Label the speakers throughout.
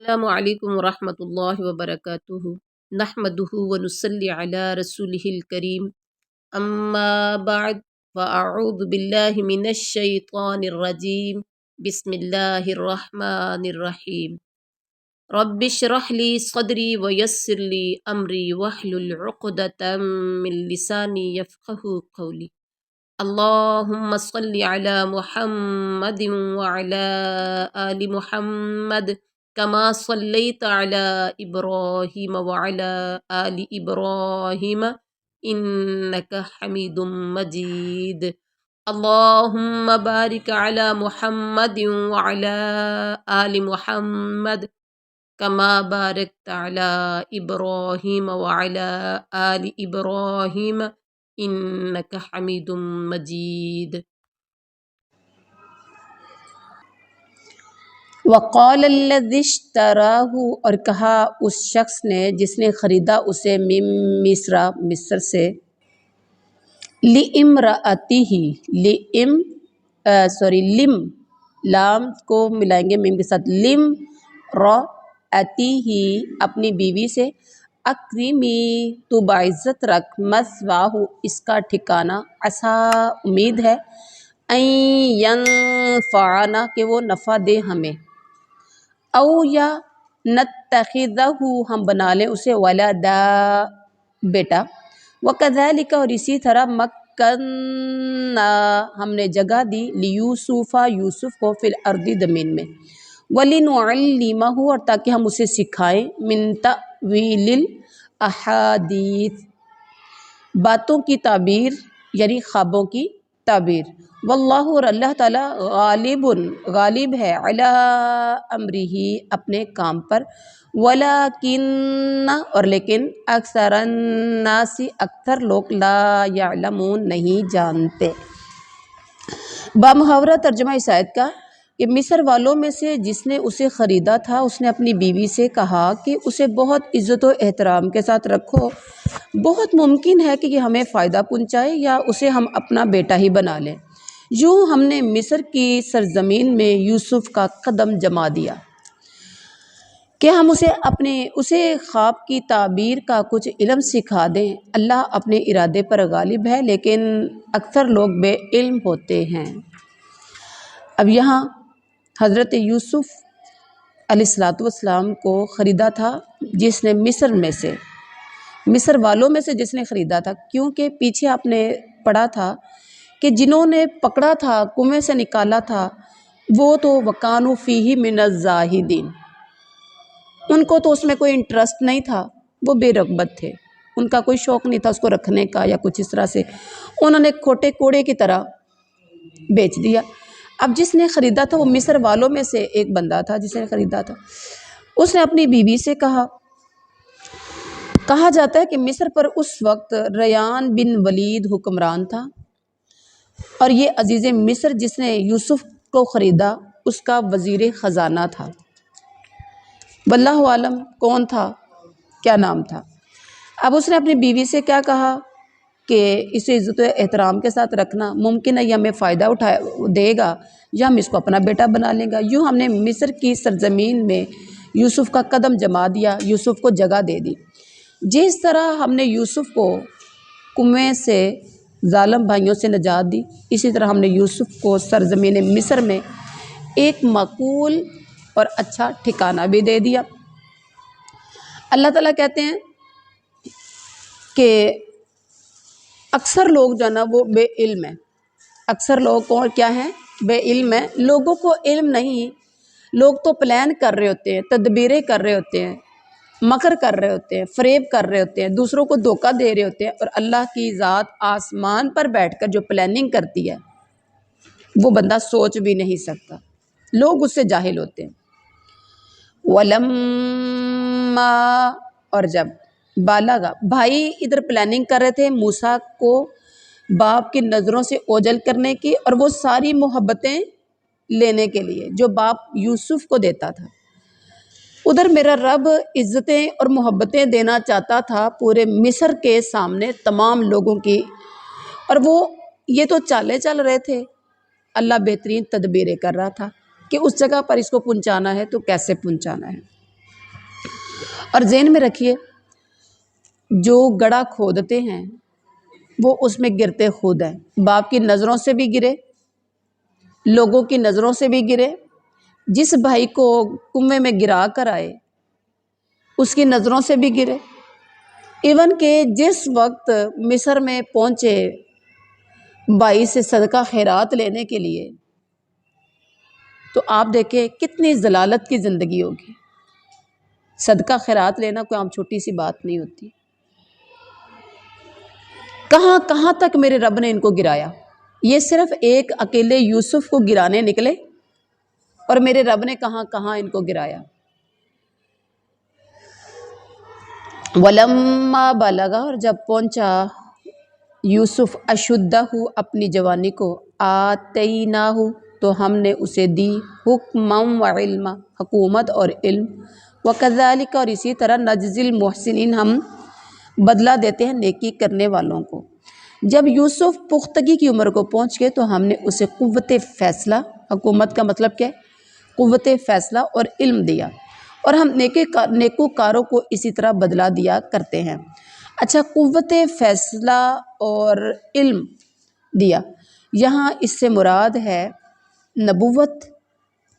Speaker 1: السلام علیکم ورحمۃ اللہ وبرکاتہ نحمدہ ونصلی علی رسولہ الکریم اما بعد فاعوذ باللہ من الشیطان الرجیم بسم اللہ الرحمن الرحیم رب اشرح لی صدری ویسر لی امری واحلل عقدۃ من لسانی یفقہوا قولی اللہم صلی علی محمد وعلی آل محمد کما صلیت علی ابراہیم وعلی آل ابراہیم انک حمید مجید اللہم بارک علی محمد وعلی آل محمد کما بارکت علی ابراہیم وعلی آل ابراہیم انک حمید مجید۔
Speaker 2: وقال الذی اشتراہ، اور کہا اس شخص نے جس نے خریدا اسے من مصر سے، لامرأتہ، لم لام کو ملائیں گے میم کے ساتھ، لامرأتہ اپنی بیوی سے، اکرمی تو باعزت رکھ، مثواہ اس کا ٹھکانہ، عسیٰ امید ہے، ان ینفعنا کہ وہ نفع دے ہمیں، او یا نتخذہ ہم بنا لیں اسے ولدا بیٹا، وکذالک اور اسی طرح مکننا ہم نے جگہ دی لیوسف یوسف کو فی الارض زمین میں، ولنعلمہ اور تاکہ ہم اسے سکھائیں من تأویل الاحادیث باتوں کی تعبیر یعنی خوابوں کی تعبیر، واللہ اور اللہ تعالی غالب ہے علی امرہ اپنے کام پر، ولیکن اور لیکن اکثر الناس اکثر لوگ لا یعلمون نہیں جانتے۔ بامحاورہ ترجمہ اس آیت کا کہ مصر والوں میں سے جس نے اسے خریدا تھا اس نے اپنی بیوی سے کہا کہ اسے بہت عزت و احترام کے ساتھ رکھو، بہت ممکن ہے کہ یہ ہمیں فائدہ پہنچائے یا اسے ہم اپنا بیٹا ہی بنا لیں۔ یوں ہم نے مصر کی سرزمین میں یوسف کا قدم جما دیا کہ ہم اسے خواب کی تعبیر کا کچھ علم سکھا دیں، اللہ اپنے ارادے پر غالب ہے لیکن اکثر لوگ بے علم ہوتے ہیں۔ اب یہاں حضرت یوسف علیہ السلام کو خریدا تھا جس نے مصر والوں میں سے جس نے خریدا تھا، کیونکہ پیچھے آپ نے پڑھا تھا کہ جنہوں نے پکڑا تھا کنویں سے نکالا تھا وہ تو وَكَانُوا فِيهِ مِنَ الزَّاهِدِينَ، ان کو تو اس میں کوئی انٹرسٹ نہیں تھا، وہ بے رغبت تھے، ان کا کوئی شوق نہیں تھا اس کو رکھنے کا یا کچھ اس طرح سے، انہوں نے کھوٹے کوڑے کی طرح بیچ دیا۔ اب جس نے خریدا تھا وہ مصر والوں میں سے ایک بندہ تھا جس نے خریدا تھا، اس نے اپنی بیوی سے کہا جاتا ہے کہ مصر پر اس وقت ریان بن ولید حکمران تھا، اور یہ عزیز مصر جس نے یوسف کو خریدا اس کا وزیر خزانہ تھا، واللہ عالم کون تھا، کیا نام تھا۔ اب اس نے اپنی بیوی سے کیا کہا کہ اسے عزت و احترام کے ساتھ رکھنا، ممکن ہے یہ ہمیں فائدہ دے گا یا ہم اس کو اپنا بیٹا بنا لیں گا۔ یوں ہم نے مصر کی سرزمین میں یوسف کا قدم جما دیا، یوسف کو جگہ دے دی، جس طرح ہم نے یوسف کو کنویں سے ظالم بھائیوں سے نجات دی، اسی طرح ہم نے یوسف کو سرزمین مصر میں ایک معقول اور اچھا ٹھکانہ بھی دے دیا۔ اللہ تعالیٰ کہتے ہیں کہ اکثر لوگ جو ہے نا وہ بے علم ہیں، اکثر لوگ کیا ہیں، بے علم ہیں، لوگوں کو علم نہیں، لوگ تو پلان کر رہے ہوتے ہیں، تدبیریں کر رہے ہوتے ہیں، مکر کر رہے ہوتے ہیں، فریب کر رہے ہوتے ہیں، دوسروں کو دھوکہ دے رہے ہوتے ہیں، اور اللہ کی ذات آسمان پر بیٹھ کر جو پلاننگ کرتی ہے وہ بندہ سوچ بھی نہیں سکتا، لوگ اس سے جاہل ہوتے ہیں۔ وَلَمَّا اور جب بالغ بھائی ادھر پلاننگ کر رہے تھے موسیٰ کو باپ کی نظروں سے اوجھل کرنے کی، اور وہ ساری محبتیں لینے کے لیے جو باپ یوسف کو دیتا تھا، ادھر میرا رب عزتیں اور محبتیں دینا چاہتا تھا پورے مصر کے سامنے تمام لوگوں کی، اور وہ یہ تو چالیں چل رہے تھے، اللہ بہترین تدبیریں کر رہا تھا کہ اس جگہ پر اس کو پہنچانا ہے تو کیسے پہنچانا ہے۔ اور ذہن میں رکھیے جو گڑھا کھودتے ہیں وہ اس میں گرتے خود ہیں، باپ کی نظروں سے بھی گرے، لوگوں کی نظروں سے بھی گرے، جس بھائی کو کنویں میں گرا کر آئے اس کی نظروں سے بھی گرے، ایون کہ جس وقت مصر میں پہنچے بھائی سے صدقہ خیرات لینے کے لیے، تو آپ دیکھیں کتنی ضلالت کی زندگی ہوگی۔ صدقہ خیرات لینا کوئی عام چھوٹی سی بات نہیں ہوتی، کہاں کہاں تک میرے رب نے ان کو گرایا۔ یہ صرف ایک اکیلے یوسف کو گرانے نکلے اور میرے رب نے کہاں کہاں ان کو گرایا۔ وَلَمَّا بَلَغَ، اور جب پہنچا یوسف اشدہ اپنی جوانی کو، آتیناہ، تو ہم نے اسے دی حکما وعلما، حکومت اور علم، وکذالک، اور اسی طرح نجزی المحسنین، ہم بدلہ دیتے ہیں نیکی کرنے والوں کو۔ جب یوسف پختگی کی عمر کو پہنچ گئے تو ہم نے اسے قوت فیصلہ، حکومت کا مطلب کیا ہے؟ قوت فیصلہ اور علم دیا، اور ہم نیکوکاروں کو اسی طرح بدلہ دیا کرتے ہیں۔ اچھا، قوت فیصلہ اور علم دیا، یہاں اس سے مراد ہے نبوت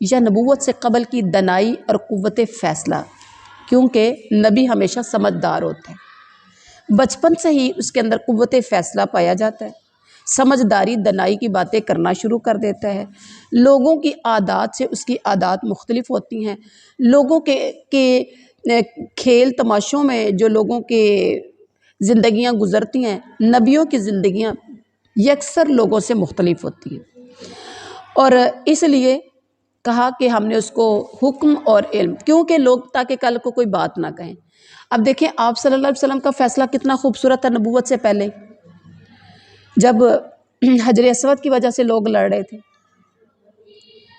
Speaker 2: یا نبوت سے قبل کی دانائی اور قوت فیصلہ، کیونکہ نبی ہمیشہ سمجھدار ہوتا ہے، بچپن سے ہی اس کے اندر قوت فیصلہ پایا جاتا ہے، سمجھداری دانائی کی باتیں کرنا شروع کر دیتا ہے، لوگوں کی عادات سے اس کی عادات مختلف ہوتی ہیں، لوگوں کے کھیل تماشوں میں جو لوگوں کے زندگیاں گزرتی ہیں، نبیوں کی زندگیاں یکسر لوگوں سے مختلف ہوتی ہیں، اور اس لیے کہا کہ ہم نے اس کو حکم اور علم، کیونکہ لوگ تاکہ کل کو کوئی بات نہ کہیں۔ اب دیکھیں آپ صلی اللہ علیہ وسلم کا فیصلہ کتنا خوبصورت ہے نبوت سے پہلے، جب حجر اسود کی وجہ سے لوگ لڑ رہے تھے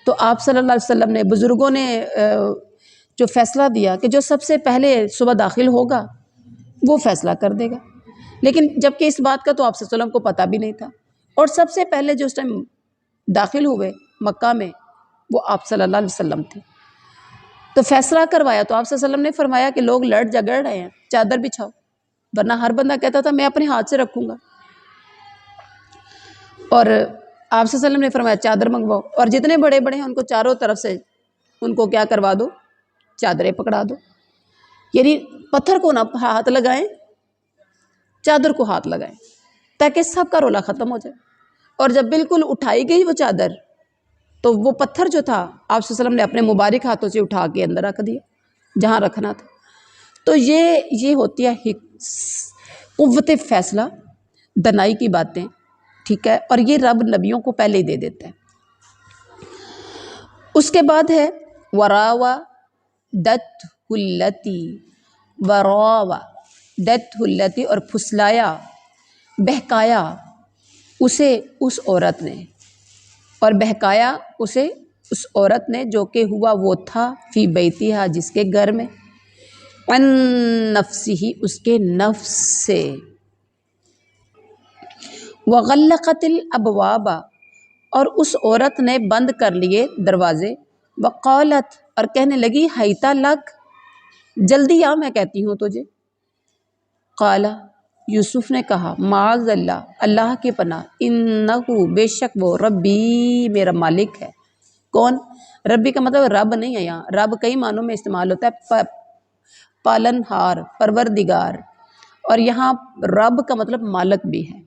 Speaker 2: تو آپ صلی اللہ علیہ وسلم نے، بزرگوں نے جو فیصلہ دیا کہ جو سب سے پہلے صبح داخل ہوگا وہ فیصلہ کر دے گا، لیکن جبکہ اس بات کا تو آپ صلی اللہ علیہ وسلم کو پتہ بھی نہیں تھا، اور سب سے پہلے جو اس ٹائم داخل ہوئے مکہ میں وہ آپ صلی اللہ علیہ وسلم تھے، تو فیصلہ کروایا تو آپ صلی اللہ علیہ وسلم نے فرمایا کہ لوگ لڑ جھگڑ رہے ہیں، چادر بچھاؤ، ورنہ ہر بندہ کہتا تھا میں اپنے ہاتھ سے رکھوں گا، اور آپ صلی اللہ علیہ وسلم نے فرمایا چادر منگواؤ، اور جتنے بڑے بڑے ہیں ان کو چاروں طرف سے ان کو کیا کروا دو، چادریں پکڑا دو، یعنی پتھر کو نہ ہاتھ لگائیں، چادر کو ہاتھ لگائیں تاکہ سب کا رولا ختم ہو جائے، اور جب بالکل اٹھائی گئی وہ چادر تو وہ پتھر جو تھا آپ صلی اللہ علیہ وسلم نے اپنے مبارک ہاتھوں سے اٹھا کے اندر رکھ دیا جہاں رکھنا تھا۔ تو یہ ہوتی ہے قوت فیصلہ، دانائی کی باتیں، ٹھیک ہے، اور یہ رب نبیوں کو پہلے ہی دے دیتا ہے۔ اس کے بعد ہے وراودت التی، وراودت التی، اور پھسلایا، بہکایا اسے اس عورت نے، اور بہکایا اسے اس عورت نے جو کہ ہوا وہ تھا فی بیتہا، جس کے گھر میں، عن نفسہ، اس کے نفس سے، وغلقت الابواب، اور اس عورت نے بند کر لیے دروازے، وقالت، اور کہنے لگی حیت لک، جلدی آ میں کہتی ہوں تجھے، قال، یوسف نے کہا معاذ اللہ، اللہ کی پناہ، انہو، بے شک وہ، ربی، میرا مالک ہے۔ کون؟ ربی کا مطلب رب نہیں ہے، یہاں رب کئی معنوں میں استعمال ہوتا ہے، پالن ہار، پروردگار، اور یہاں رب کا مطلب مالک بھی ہے،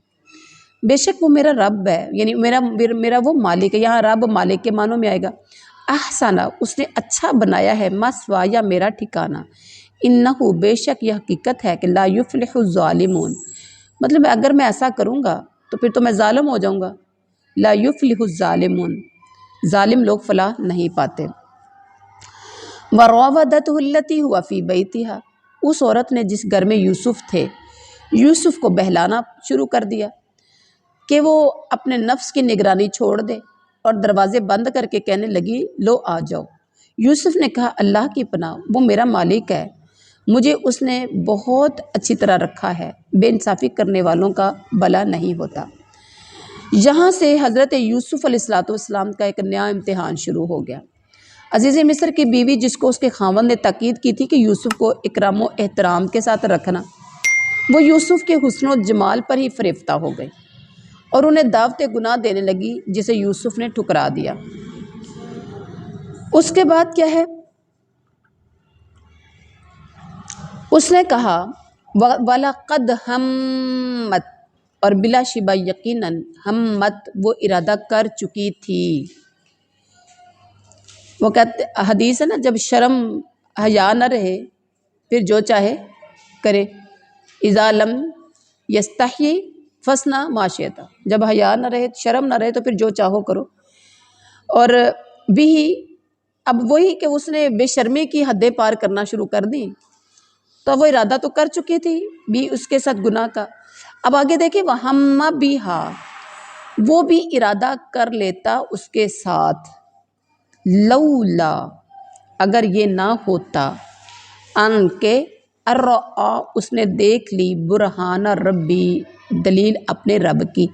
Speaker 2: بے شک وہ میرا رب ہے، یعنی میرا وہ مالک ہے، یہاں رب مالک کے معنوں میں آئے گا۔ احسنہ، اس نے اچھا بنایا ہے، مثوایا، میرا ٹھکانہ، انہو، بے شک یہ حقیقت ہے کہ لا یفلح الظالمون، مطلب اگر میں ایسا کروں گا تو پھر تو میں ظالم ہو جاؤں گا، لا یفلح الظالمون، ظالم لوگ فلاح نہیں پاتے۔ وراودته التی هو فی بیتہا، اس عورت نے جس گھر میں یوسف تھے، یوسف کو بہلانا شروع کر دیا کہ وہ اپنے نفس کی نگرانی چھوڑ دے، اور دروازے بند کر کے کہنے لگی لو آ جاؤ۔ یوسف نے کہا اللہ کی پناہ، وہ میرا مالک ہے، مجھے اس نے بہت اچھی طرح رکھا ہے، بے انصافی کرنے والوں کا بھلا نہیں ہوتا۔ یہاں سے حضرت یوسف علیہ السلام کا ایک نیا امتحان شروع ہو گیا۔ عزیز مصر کی بیوی جس کو اس کے خاوند نے تاکید کی تھی کہ یوسف کو اکرام و احترام کے ساتھ رکھنا، وہ یوسف کے حسن و جمال پر ہی فریفتہ ہو گئی اور انہیں دعوت گناہ دینے لگی، جسے یوسف نے ٹھکرا دیا۔ اس کے بعد کیا ہے؟ اس نے کہا وَلَقَدْ ہَمَّتْ، اور بلا شبہ یقیناً ہمت، وہ ارادہ کر چکی تھی۔ وہ کہتے حدیث ہے نا، جب شرم حیا نہ رہے پھر جو چاہے کرے، اذا لم یستحی فصنع ما شئت، جب حیا نہ رہے، شرم نہ رہے تو پھر جو چاہو کرو۔ اور بھی اب وہی کہ اس نے بے شرمی کی حدیں پار کرنا شروع کر دیں، تو وہ ارادہ تو کر چکی تھی بھی اس کے ساتھ گناہ کا۔ اب آگے دیکھیں وَہَمَّ بِهَا، وہ بھی ارادہ کر لیتا اس کے ساتھ، لولا، اگر یہ نہ ہوتا، ان کے ارآ، اس نے دیکھ لی، برہان ربی، دلیل اپنے رب کی،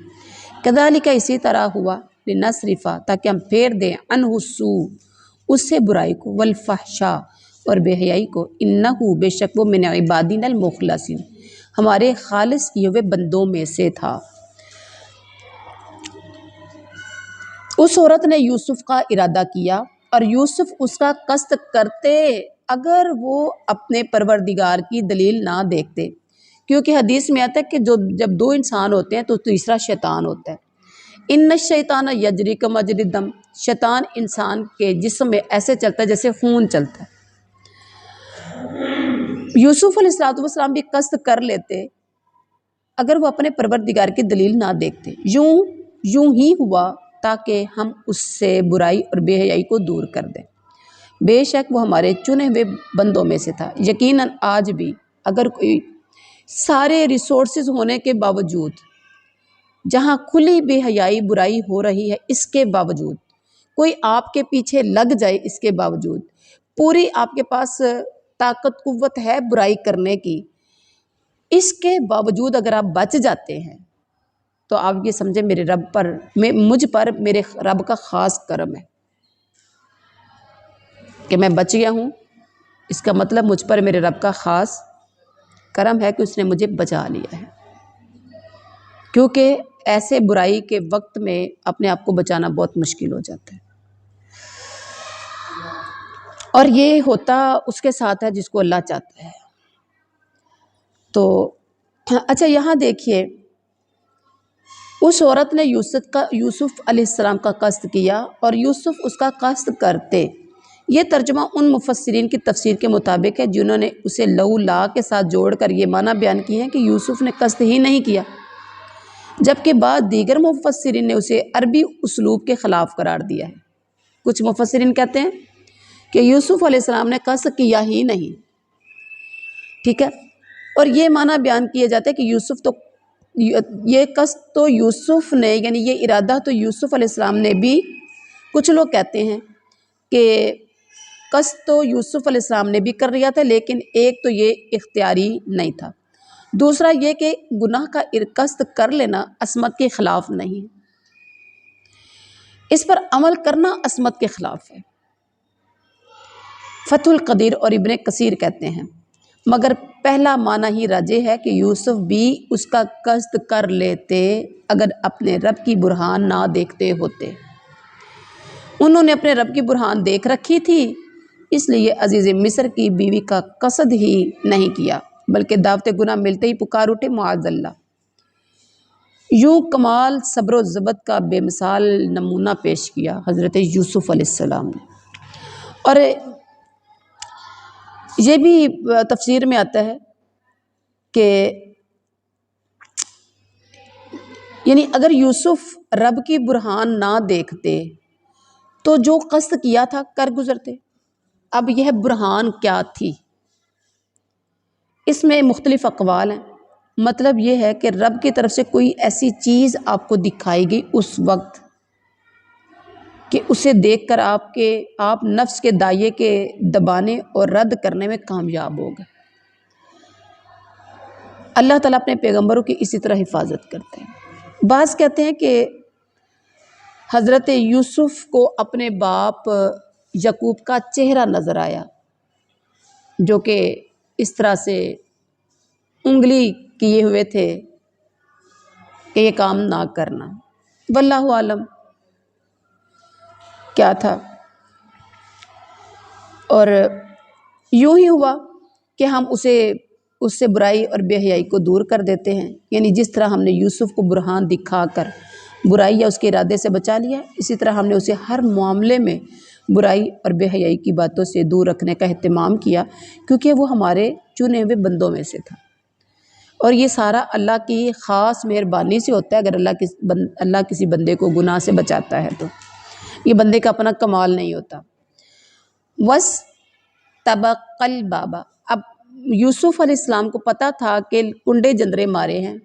Speaker 2: کذالک، اسی طرح ہوا، لنصرف، تاکہ ہم پھیر دیں، عنہ السوء، اس سے برائی کو، والفحشاء، اور بے حیائی کو، انہ، بے شک وہ، من عبادنا المخلصین، ہمارے خالص کیے ہوئے بندوں میں سے تھا۔ اس عورت نے یوسف کا ارادہ کیا اور یوسف اس کا قصد کرتے اگر وہ اپنے پروردگار کی دلیل نہ دیکھتے، کیونکہ حدیث میں آتا ہے کہ جب دو انسان ہوتے ہیں تو تیسرا شیطان ہوتا ہے۔ ان الشیطان یجری کمجری الدم، شیطان انسان کے جسم میں ایسے چلتا ہے جیسے خون چلتا ہے۔ یوسف علیہ السلام بھی قصد کر لیتے اگر وہ اپنے پروردگار کی دلیل نہ دیکھتے، یوں ہی ہوا تاکہ ہم اس سے برائی اور بے حیائی کو دور کر دیں، بے شک وہ ہمارے چنے ہوئے بندوں میں سے تھا۔ یقیناً آج بھی اگر کوئی سارے ریسورسز ہونے کے باوجود جہاں کھلی بے حیائی برائی ہو رہی ہے، اس کے باوجود کوئی آپ کے پیچھے لگ جائے، اس کے باوجود پوری آپ کے پاس طاقت قوت ہے برائی کرنے کی، اس کے باوجود اگر آپ بچ جاتے ہیں تو آپ یہ سمجھیں میرے رب پر، مجھ پر میرے رب کا خاص کرم ہے کہ میں بچ گیا ہوں۔ اس کا مطلب مجھ پر میرے رب کا خاص کرم ہے کہ اس نے مجھے بچا لیا ہے، کیونکہ ایسے برائی کے وقت میں اپنے آپ کو بچانا بہت مشکل ہو جاتا ہے، اور یہ ہوتا اس کے ساتھ ہے جس کو اللہ چاہتا ہے۔ تو اچھا یہاں دیکھیے، اس عورت نے یوسف علیہ السلام کا قصد کیا اور یوسف اس کا قصد کرتے، یہ ترجمہ ان مفسرین کی تفسیر کے مطابق ہے جنہوں نے اسے لولا کے ساتھ جوڑ کر یہ معنی بیان کی ہے کہ یوسف نے قصد ہی نہیں کیا، جبکہ بعض دیگر مفسرین نے اسے عربی اسلوب کے خلاف قرار دیا ہے۔ کچھ مفسرین کہتے ہیں کہ یوسف علیہ السلام نے قصد کیا ہی نہیں، ٹھیک ہے، اور یہ معنی بیان کیا جاتا ہے کہ یہ قصد تو یوسف نے، یعنی یہ ارادہ تو یوسف علیہ السلام نے بھی، کچھ لوگ کہتے ہیں کہ قصد تو یوسف علیہ السلام نے بھی کر لیا تھا، لیکن ایک تو یہ اختیاری نہیں تھا، دوسرا یہ کہ گناہ کا قصد کر لینا عصمت کے خلاف نہیں، اس پر عمل کرنا عصمت کے خلاف ہے۔ فتح القدیر اور ابن کثیر کہتے ہیں مگر پہلا معنی ہی راجح ہے کہ یوسف بھی اس کا قصد کر لیتے اگر اپنے رب کی برہان نہ دیکھتے ہوتے۔ انہوں نے اپنے رب کی برہان دیکھ رکھی تھی، اس لیے عزیز مصر کی بیوی کا قصد ہی نہیں کیا، بلکہ دعوت گناہ ملتے ہی پکار اٹھے، معاذ اللہ۔ یوں کمال صبر و ضبط کا بے مثال نمونہ پیش کیا حضرت یوسف علیہ السلام نے۔ اور یہ بھی تفسیر میں آتا ہے کہ یعنی اگر یوسف رب کی برہان نہ دیکھتے تو جو قصد کیا تھا کر گزرتے۔ اب یہ برہان کیا تھی، اس میں مختلف اقوال ہیں۔ مطلب یہ ہے کہ رب کی طرف سے کوئی ایسی چیز آپ کو دکھائی گئی اس وقت کہ اسے دیکھ کر آپ نفس کے دائیں کے دبانے اور رد کرنے میں کامیاب ہو گئے۔ اللہ تعالیٰ اپنے پیغمبروں کی اسی طرح حفاظت کرتے ہیں۔ بعض کہتے ہیں کہ حضرت یوسف کو اپنے باپ یعقوب کا چہرہ نظر آیا جو کہ اس طرح سے انگلی کیے ہوئے تھے کہ یہ کام نہ کرنا، واللہ عالم کیا تھا۔ اور یوں ہی ہوا کہ ہم اس سے برائی اور بے حیائی کو دور کر دیتے ہیں، یعنی جس طرح ہم نے یوسف کو برہان دکھا کر برائی یا اس کے ارادے سے بچا لیا، اسی طرح ہم نے اسے ہر معاملے میں برائی اور بے حیائی کی باتوں سے دور رکھنے کا اہتمام کیا، کیونکہ وہ ہمارے چنے ہوئے بندوں میں سے تھا۔ اور یہ سارا اللہ کی خاص مہربانی سے ہوتا ہے۔ اگر اللہ کسی بندے کو گناہ سے بچاتا ہے تو یہ بندے کا اپنا کمال نہیں ہوتا۔ وَاسْتَبَقَ الْبَابَ، اب یوسف علیہ السلام کو پتہ تھا کہ کنڈے جندرے مارے ہیں،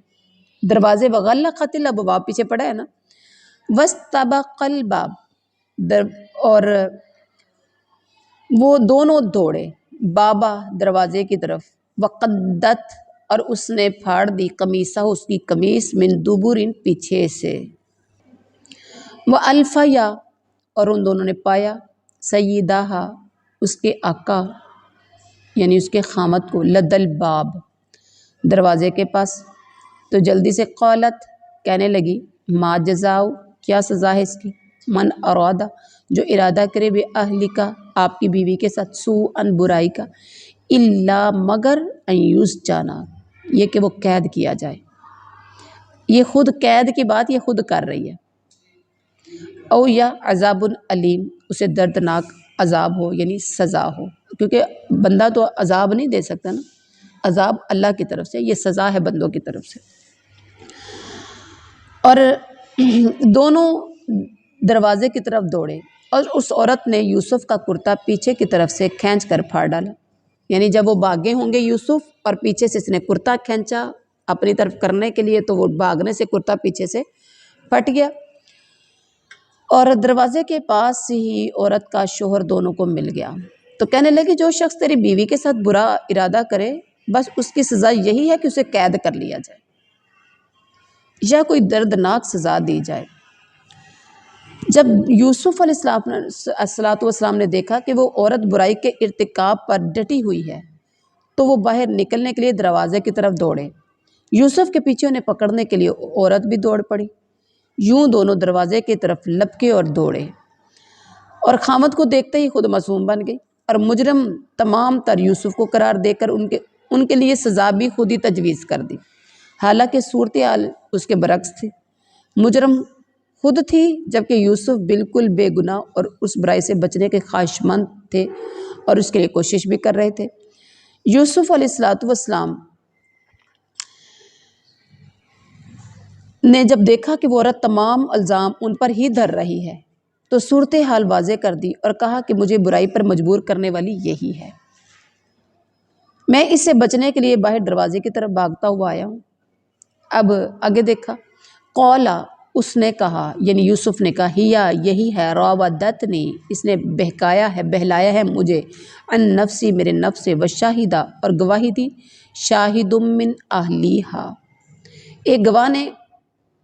Speaker 2: دروازے وَغَلَّقَتِ الْأَبْوَابِ پیچھے پڑا ہے نا، وَاسْتَبَقَ الْبَابَ، اور وہ دونوں دوڑے بابا دروازے کی طرف، وَقَدَّتْ، اور اس نے پھاڑ دی قمیصہ، اس کی قمیص، من دبر، پیچھے سے، وَأَلْفَيَا، اور ان دونوں نے پایا، سیدہا، اس کے آقا یعنی اس کے خامد کو، لد الباب، دروازے کے پاس۔ تو جلدی سے قالت، کہنے لگی، ما جزاؤ، کیا سزا ہے اس کی، من ارادہ، جو ارادہ کرے بے اہلکا، آپ کی بیوی کے ساتھ، سوءً، برائی کا، الا، مگر، ان یسجنا، یہ کہ وہ قید کیا جائے۔ یہ خود قید کی بات یہ خود کر رہی ہے، او یا عذاب علیم، اسے دردناک عذاب ہو یعنی سزا ہو، کیونکہ بندہ تو عذاب نہیں دے سکتا نا، عذاب اللہ کی طرف سے، یہ سزا ہے بندوں کی طرف سے۔ اور دونوں دروازے کی طرف دوڑے، اور اس عورت نے یوسف کا کرتا پیچھے کی طرف سے کھینچ کر پھاڑ ڈالا، یعنی جب وہ بھاگے ہوں گے یوسف اور پیچھے سے اس نے کرتا کھینچا اپنی طرف کرنے کے لیے، تو وہ بھاگنے سے کرتا پیچھے سے پھٹ گیا۔ اور دروازے کے پاس ہی عورت کا شوہر دونوں کو مل گیا، تو کہنے لگے، جو شخص تیری بیوی کے ساتھ برا ارادہ کرے، بس اس کی سزا یہی ہے کہ اسے قید کر لیا جائے یا کوئی دردناک سزا دی جائے۔ جب یوسف علیہ السلام نے دیکھا کہ وہ عورت برائی کے ارتکاب پر ڈٹی ہوئی ہے، تو وہ باہر نکلنے کے لیے دروازے کی طرف دوڑے۔ یوسف کے پیچھے انہیں پکڑنے کے لیے عورت بھی دوڑ پڑی۔ یوں دونوں دروازے کی طرف لپکے اور دوڑے، اور خامد کو دیکھتے ہی خود معصوم بن گئی، اور مجرم تمام تر یوسف کو قرار دے کر ان کے لیے سزا بھی خود ہی تجویز کر دی، حالانکہ صورتحال اس کے برعکس تھی۔ مجرم خود تھی، جبکہ یوسف بالکل بے گناہ اور اس برائی سے بچنے کے خواہش مند تھے اور اس کے لیے کوشش بھی کر رہے تھے۔ یوسف علیہ السلام نے جب دیکھا کہ وہ عورت تمام الزام ان پر ہی دھر رہی ہے، تو صورتحال واضح کر دی اور کہا کہ مجھے برائی پر مجبور کرنے والی یہی ہے، میں اس سے بچنے کے لیے باہر دروازے کی طرف بھاگتا ہوا آیا ہوں۔ اب آگے دیکھا، قولا، اس نے کہا یعنی یوسف نے کہا، ہیا، یہی ہے، راودتنی، اس نے بہکایا ہے، بہلایا ہے مجھے، عن نفسی، میرے نفس سے، وشاہدہ، اور گواہی دی، شاہد من اہلیہا، ایک گواہ نے،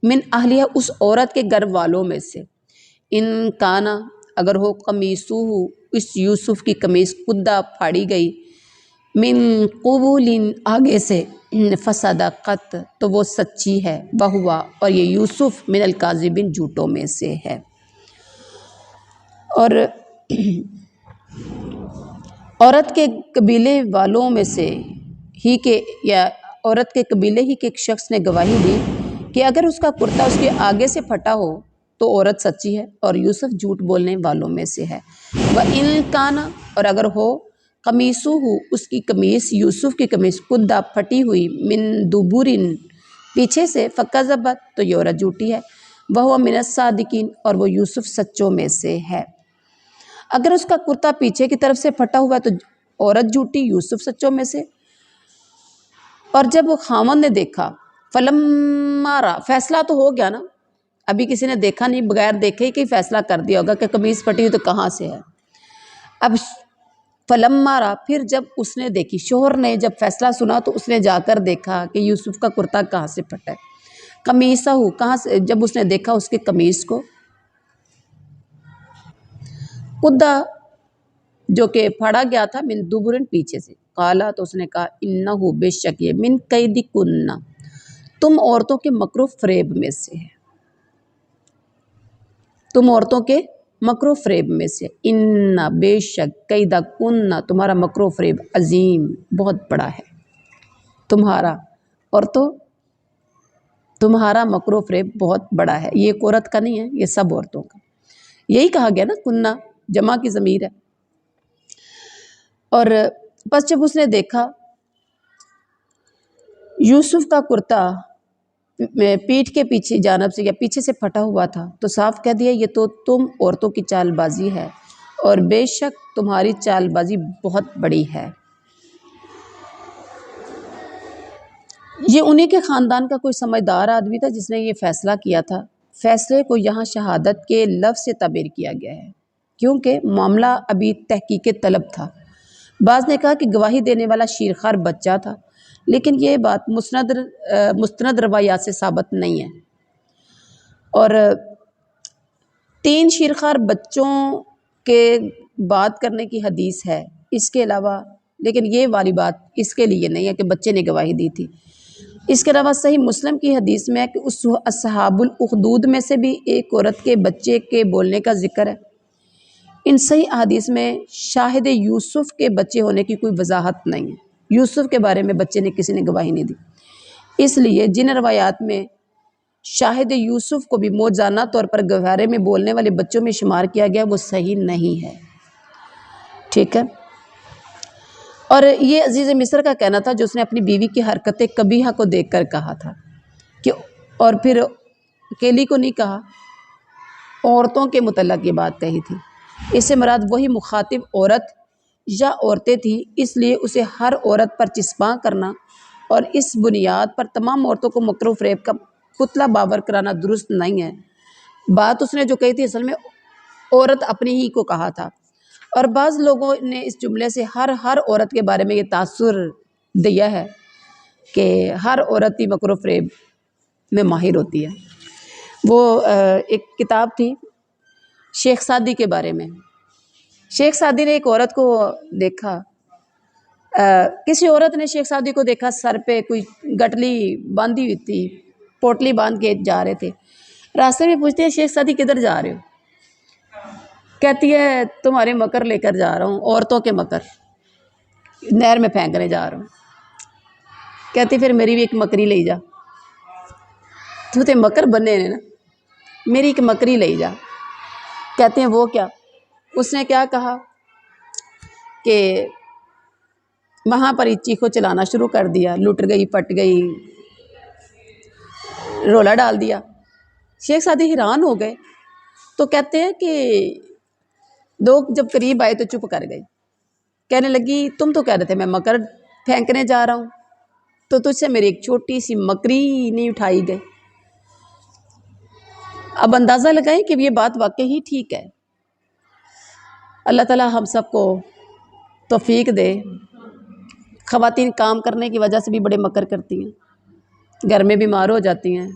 Speaker 2: من اہلیہ، اس عورت کے گھر والوں میں سے، ان کانا، اگر ہو، قمیصہ، اس یوسف کی قمیص، قدہ، پھاڑی گئی، من قبول، آگے سے، فصدقت، تو وہ سچی ہے، وہوا، اور یہ یوسف، من الکاذبین، جھوٹوں میں سے ہے۔ اور عورت کے قبیلے والوں میں سے ہی کے، یا عورت کے قبیلے ہی کے ایک شخص نے گواہی دی کہ اگر اس کا کرتا اس کے آگے سے پھٹا ہو تو عورت سچی ہے اور یوسف جھوٹ بولنے والوں میں سے ہے۔ وَإِن كَانَ، اور اگر ہو، قَمِيصُهُ، اس کی قمیص، یوسف کی قمیص، قُدَّ، پھٹی ہوئی، مِن دُبُرٍ، پیچھے سے، فَكَذَبَتْ، تو یہ عورت جھوٹی ہے، وَهُوَ مِنَ الصَّادِقِينَ، اور وہ یوسف سچوں میں سے ہے۔ اگر اس کا کرتا پیچھے کی طرف سے پھٹا ہوا ہے تو عورت جھوٹی، یوسف سچوں میں سے۔ اور جب وہ خاوند نے دیکھا، فَلَمَّا رَأَى، فیصلہ تو ہو گیا نا، ابھی کسی نے دیکھا نہیں، بغیر دیکھے ہی کہ فیصلہ کر دیا ہوگا کہ قمیص پھٹی ہوئی تو کہاں سے ہے۔ اب فَلَمَّا رَأَى، پھر جب اس نے دیکھی، شوہر نے جب فیصلہ سنا تو اس نے جا کر دیکھا کہ یوسف کا کرتا کہاں سے پھٹا ہے، قمیصہ، کہاں سے، جب اس نے دیکھا اس کے قمیص کو، قدہ، جو کہ پھاڑا گیا تھا من دبرن پیچھے سے، قالا تو اس نے کہا انہو بے شک یہ من قیدکننا تم عورتوں کے مکر و فریب میں سے ہے، تم عورتوں کے مکر و فریب میں سے، ان بے شک قیدہ کننا تمہارا مکر و فریب عظیم بہت بڑا ہے، تمہارا عورتوں تمہارا مکر و فریب بہت بڑا ہے۔ یہ ایک عورت کا نہیں ہے، یہ سب عورتوں کا، یہی کہا گیا نا، کننا جمع کی ضمیر ہے۔ اور بس جب اس نے دیکھا یوسف کا کرتا پیٹھ کے پیچھے جانب سے یا پیچھے سے پھٹا ہوا تھا تو صاف کہہ دیا یہ تو تم عورتوں کی چال بازی ہے اور بے شک تمہاری چال بازی بہت بڑی ہے۔ یہ انہی کے خاندان کا کوئی سمجھدار آدمی تھا جس نے یہ فیصلہ کیا تھا۔ فیصلے کو یہاں شہادت کے لفظ سے تعبیر کیا گیا ہے کیونکہ معاملہ ابھی تحقیق طلب تھا۔ بعض نے کہا کہ گواہی دینے والا شیرخوار بچہ تھا، لیکن یہ بات مستند روایات سے ثابت نہیں ہے، اور 3 شیرخوار بچوں کے بات کرنے کی حدیث ہے اس کے علاوہ، لیکن یہ والی بات اس کے لیے نہیں ہے کہ بچے نے گواہی دی تھی۔ اس کے علاوہ صحیح مسلم کی حدیث میں ہے کہ اس اصحاب الاخدود میں سے بھی ایک عورت کے بچے کے بولنے کا ذکر ہے۔ ان صحیح حدیث میں شاہد یوسف کے بچے ہونے کی کوئی وضاحت نہیں ہے، یوسف کے بارے میں بچے نے کسی نے گواہی نہیں دی، اس لیے جن روایات میں شاہد یوسف کو بھی موجزانہ طور پر گہوارے میں بولنے والے بچوں میں شمار کیا گیا وہ صحیح نہیں ہے، ٹھیک ہے۔ اور یہ عزیز مصر کا کہنا تھا جو اس نے اپنی بیوی کی حرکت قبیحہ کو دیکھ کر کہا تھا کہ، اور پھر اکیلی کو نہیں کہا، عورتوں کے متعلق یہ بات کہی تھی، اس سے مراد وہی مخاطب عورت یا عورتیں تھیں، اس لیے اسے ہر عورت پر چسپاں کرنا اور اس بنیاد پر تمام عورتوں کو مکر و فریب کا پتلا باور کرانا درست نہیں ہے۔ بات اس نے جو کہی تھی اصل میں عورت اپنی ہی کو کہا تھا، اور بعض لوگوں نے اس جملے سے ہر عورت کے بارے میں یہ تاثر دیا ہے کہ ہر عورت ہی مکر و فریب میں ماہر ہوتی ہے۔ وہ ایک کتاب تھی شیخ سعدی کے بارے میں، شیخ سعدی نے ایک عورت کو دیکھا، کسی عورت نے شیخ سعدی کو دیکھا، سر پہ کوئی گٹلی باندھی ہوئی تھی، پوٹلی باندھ کے جا رہے تھے، راستے میں پوچھتے ہیں شیخ سعدی کدھر جا رہے ہو؟ کہتی ہے تمہارے مکر لے کر جا رہا ہوں، عورتوں کے مکر نہر میں پھینکنے جا رہا ہوں۔ کہتی پھر میری بھی ایک مکری لے جا، تو تے مکر بنے نے نا، میری ایک مکری لے جا۔ کہتے ہیں وہ کیا؟ اس نے کیا کہا کہ وہاں پر چیخو چلانا شروع کر دیا، لٹ گئی، پٹ گئی، رولا ڈال دیا۔ شیخ سعدی حیران ہو گئے، تو کہتے ہیں کہ لوگ جب قریب آئے تو چپ کر گئے، کہنے لگی تم تو کہہ رہے تھے میں مکر پھینکنے جا رہا ہوں، تو تجھ سے میری ایک چھوٹی سی مکری نہیں اٹھائی گئی۔ اب اندازہ لگائیں کہ یہ بات واقعی ٹھیک ہے۔ اللہ تعالی ہم سب کو توفیق دے۔ خواتین کام کرنے کی وجہ سے بھی بڑے مکر کرتی ہیں، گھر میں بیمار ہو جاتی ہیں،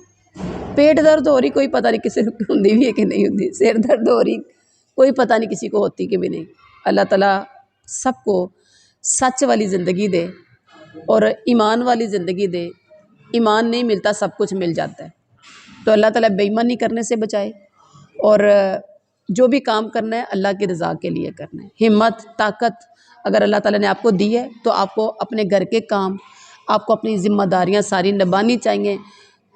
Speaker 2: پیٹ درد ہو رہی کوئی پتہ نہیں کسی کو ہوندی بھی ہے کہ نہیں ہوندی، سر درد ہو رہی کوئی پتہ نہیں کسی کو ہوتی کہ بھی نہیں۔ اللہ تعالیٰ سب کو سچ والی زندگی دے اور ایمان والی زندگی دے، ایمان نہیں ملتا سب کچھ مل جاتا ہے، تو اللہ تعالیٰ بے ایمانی کرنے سے بچائے، اور جو بھی کام کرنا ہے اللہ کی رضا کے لیے کرنا ہے۔ ہمت، طاقت اگر اللہ تعالیٰ نے آپ کو دی ہے تو آپ کو اپنے گھر کے کام، آپ کو اپنی ذمہ داریاں ساری نبھانی چاہیے۔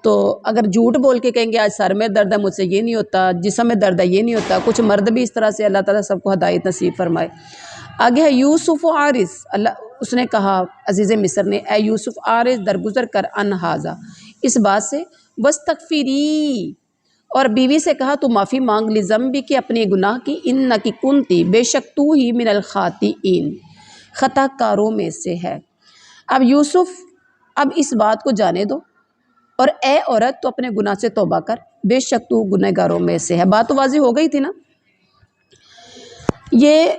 Speaker 2: تو اگر جھوٹ بول کے کہیں گے آج سر میں درد ہے مجھ سے یہ نہیں ہوتا، جسم میں درد ہے یہ نہیں ہوتا، کچھ مرد بھی اس طرح سے، اللہ تعالیٰ سب کو ہدایت نصیب فرمائے۔ آگے ہے یوسف و عارض، اللہ اس نے کہا عزیز مصر نے اے یوسف عارض درگزر کر ان ھذا اس بات سے، واستغفری اور بیوی سے کہا تو معافی مانگ لی ذنبی کی اپنے گناہ کی، انکی کنتی بے شک تو ہی من الخاطئین خطا کاروں میں سے ہے۔ اب یوسف اب اس بات کو جانے دو، اور اے عورت تو اپنے گناہ سے توبہ کر، بے شک تو گنہ گاروں میں سے ہے۔ بات تو واضح ہو گئی تھی نا۔ یہ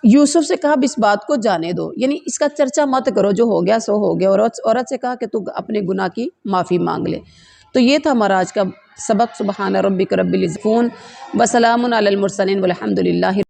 Speaker 2: یوسف سے کہا اب اس بات کو جانے دو، یعنی اس کا چرچا مت کرو، جو ہو گیا سو ہو گیا، اور عورت سے کہا کہ تو اپنے گناہ کی معافی مانگ لے۔ تو یہ تھا ہمارا آج کا سبق۔ سبحان ربک رب العزت وسلام علی المرسلین والحمد للہ۔